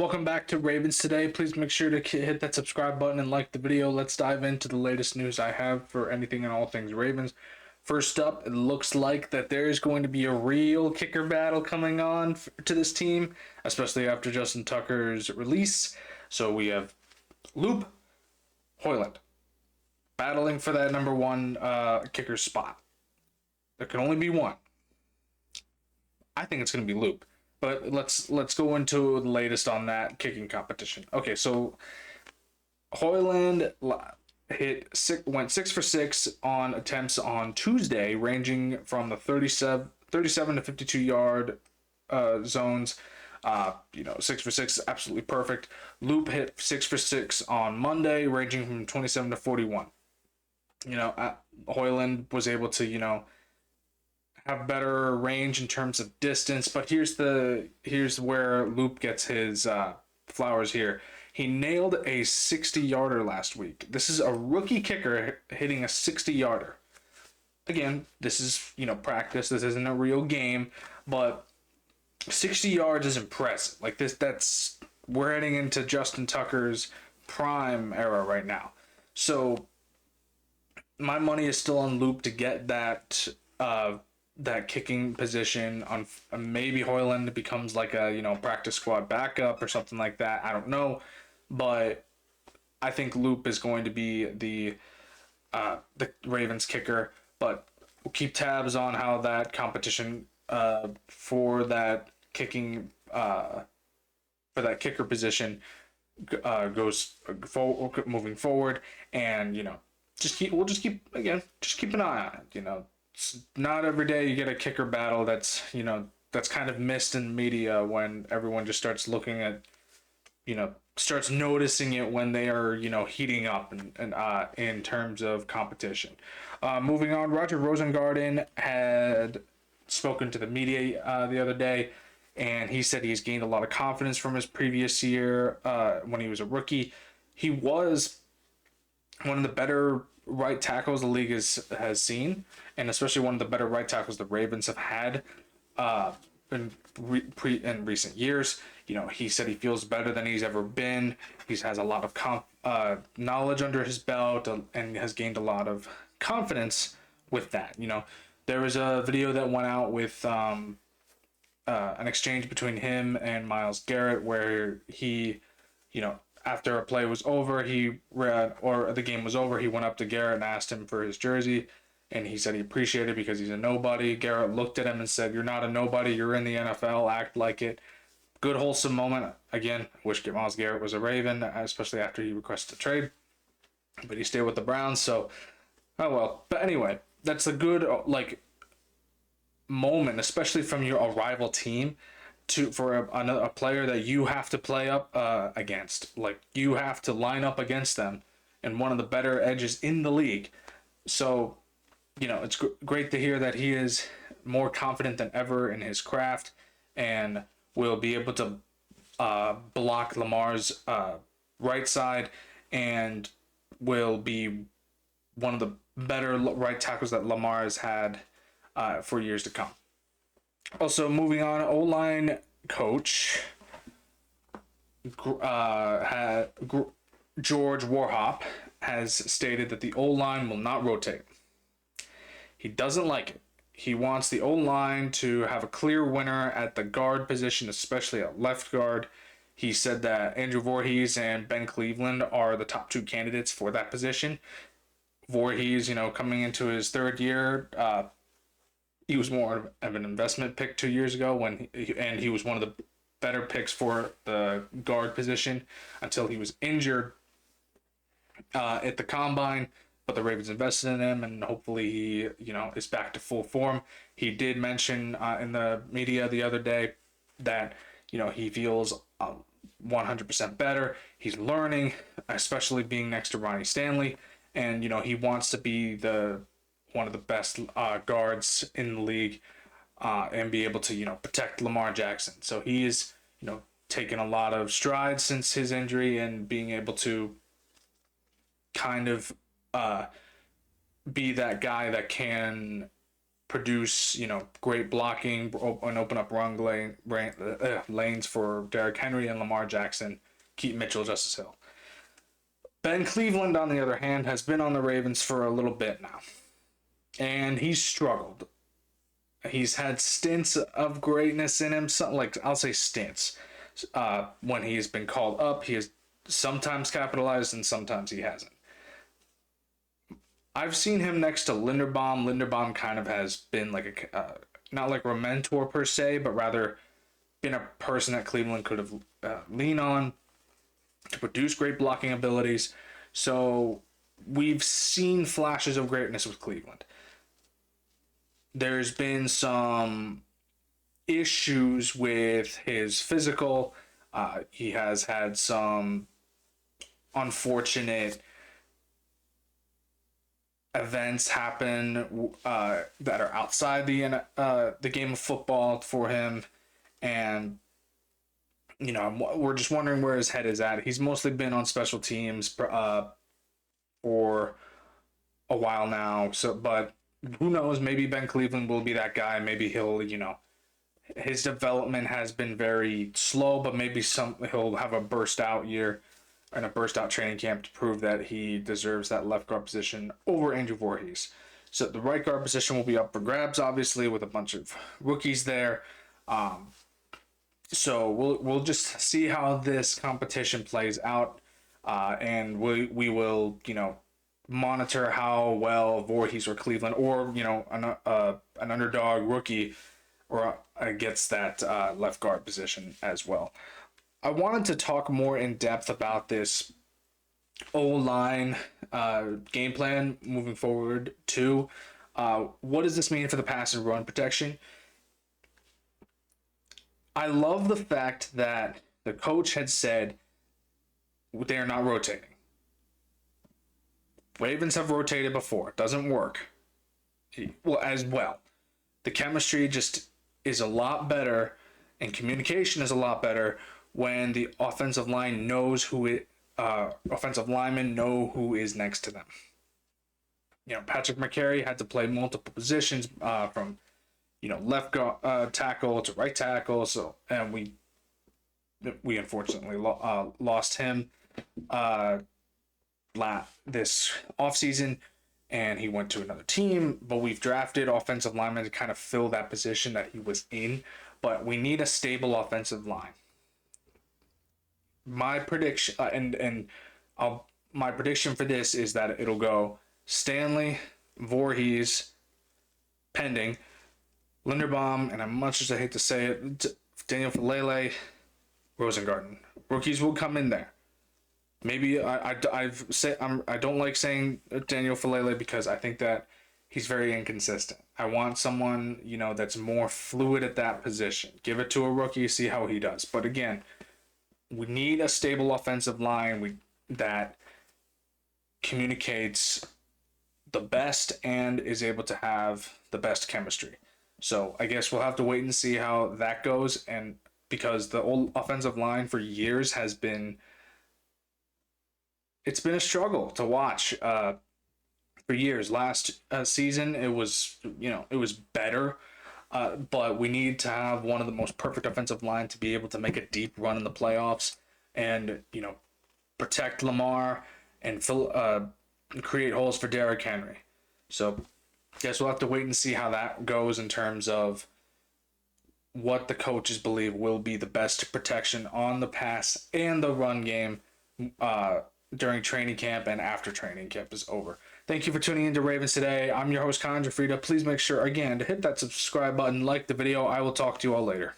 Welcome back to Ravens Today. Please make sure to hit that subscribe button and like the video. Let's dive into the latest news I have for anything and all things Ravens. First up, it looks like that there is going to be a real kicker battle coming on to this team, especially after Justin Tucker's release. So we have Loop, Hoyland battling for that number one kicker spot. There can only be one. I think it's going to be Loop. But let's go into the latest on that kicking competition. Okay, so Hoyland went 6 for 6 on attempts on Tuesday, ranging from the 37 to 52 yard zones. 6 for 6, absolutely perfect. Loop hit 6 for 6 on Monday, ranging from 27 to 41. Hoyland was able to have better range in terms of distance, but here's where Loop gets his flowers here. He nailed a 60-yarder last week. This is a rookie kicker hitting a 60-yarder. Again, this is practice. This isn't a real game, but 60 yards is impressive. Like this, we're heading into Justin Tucker's prime era right now. So my money is still on Loop to get that kicking position on. Maybe Hoyland becomes like a practice squad backup or something like that. I don't know, but I think Loop is going to be the Ravens kicker. But we'll keep tabs on how that competition for that kicking for that kicker position goes moving forward, and we'll just keep an eye on it. It's not every day you get a kicker battle that's kind of missed in the media when everyone just starts looking at starts noticing it when they are heating up and in terms of competition. Moving on, Roger Rosengarten had spoken to the media the other day, and he said he's gained a lot of confidence from his previous year when he was a rookie. He was one of the better right tackles the league has seen, and especially one of the better right tackles the Ravens have had in recent years. He said he feels better than he's ever been. He has a lot of knowledge under his belt and has gained a lot of confidence with that. There was a video that went out with an exchange between him and Myles Garrett where he, after a play was over, the game was over, he went up to Garrett and asked him for his jersey, and he said he appreciated it because he's a nobody. Garrett looked at him and said, "You're not a nobody, you're in the NFL, act like it." Good wholesome moment. Again, I wish Myles Garrett was a Raven, especially after he requested a trade, but he stayed with the Browns, so oh well. But anyway, that's a good moment, especially from a rival team, for a player that you have to play up against. Like, you have to line up against them and one of the better edges in the league. So it's great to hear that he is more confident than ever in his craft and will be able to block Lamar's right side and will be one of the better right tackles that Lamar has had for years to come. Also, moving on, O-line coach George Warhop has stated that the O-line will not rotate. He doesn't like it. He wants the O-line to have a clear winner at the guard position, especially at left guard. He said that Andrew Voorhees and Ben Cleveland are the top two candidates for that position. Voorhees, coming into his third year, he was more of an investment pick 2 years ago and he was one of the better picks for the guard position until he was injured at the combine. But the Ravens invested in him, and hopefully he is back to full form. He did mention in the media the other day that he feels 100% better. He's learning, especially being next to Ronnie Stanley, and he wants to be one of the best guards in the league and be able to protect Lamar Jackson. So he is taken a lot of strides since his injury and being able to kind of be that guy that can produce, great blocking and open up lanes for Derrick Henry and Lamar Jackson, Keaton Mitchell, Justice Hill. Ben Cleveland, on the other hand, has been on the Ravens for a little bit now, and he's struggled. He's had stints of greatness in him, I'll say stints. When he's been called up, he has sometimes capitalized and sometimes he hasn't. I've seen him next to Linderbaum. Linderbaum kind of has been like not like a mentor per se, but rather been a person that Cleveland could have leaned on to produce great blocking abilities. So we've seen flashes of greatness with Cleveland. There's been some issues with his physical. He has had some unfortunate events happen that are outside the game of football for him, and we're just wondering where his head is at. He's mostly been on special teams for a while now. So, but who knows? Maybe Ben Cleveland will be that guy. Maybe he'll, his development has been very slow, but maybe he'll have a burst out year and a burst out training camp to prove that he deserves that left guard position over Andrew Voorhees. So the right guard position will be up for grabs, obviously, with a bunch of rookies there. So we'll just see how this competition plays out, and we will monitor how well Voorhees or Cleveland or an underdog rookie or gets that left guard position as well. I wanted to talk more in depth about this O-line game plan moving forward too. What does this mean for the pass and run protection? I love the fact that the coach had said they are not rotating. Ravens have rotated before. It doesn't work. As well. The chemistry just is a lot better, and communication is a lot better when the offensive line knows offensive linemen know who is next to them. Patrick McCary had to play multiple positions from left tackle to right tackle. So, and we unfortunately lost him this offseason, and he went to another team. But we've drafted offensive linemen to kind of fill that position that he was in. But we need a stable offensive line. My prediction my prediction for this is that it'll go Stanley, Voorhees, pending, Linderbaum, and as much as I hate to say it, Daniel Falele, Rosengarten. Rookies will come in there. Maybe I don't like saying Daniel Falele because I think that he's very inconsistent. I want someone that's more fluid at that position. Give it to a rookie, see how he does. But again, we need a stable offensive line that communicates the best and is able to have the best chemistry. So I guess we'll have to wait and see how that goes. And because the old offensive line for years it's been a struggle to watch for years. Last season, it was better. But we need to have one of the most perfect offensive line to be able to make a deep run in the playoffs and, protect Lamar and create holes for Derrick Henry. So I guess we'll have to wait and see how that goes in terms of what the coaches believe will be the best protection on the pass and the run game during training camp and after training camp is over. Thank you for tuning into Ravens Today. I'm your host, Connor Gioffreda. Please make sure, again, to hit that subscribe button, like the video. I will talk to you all later.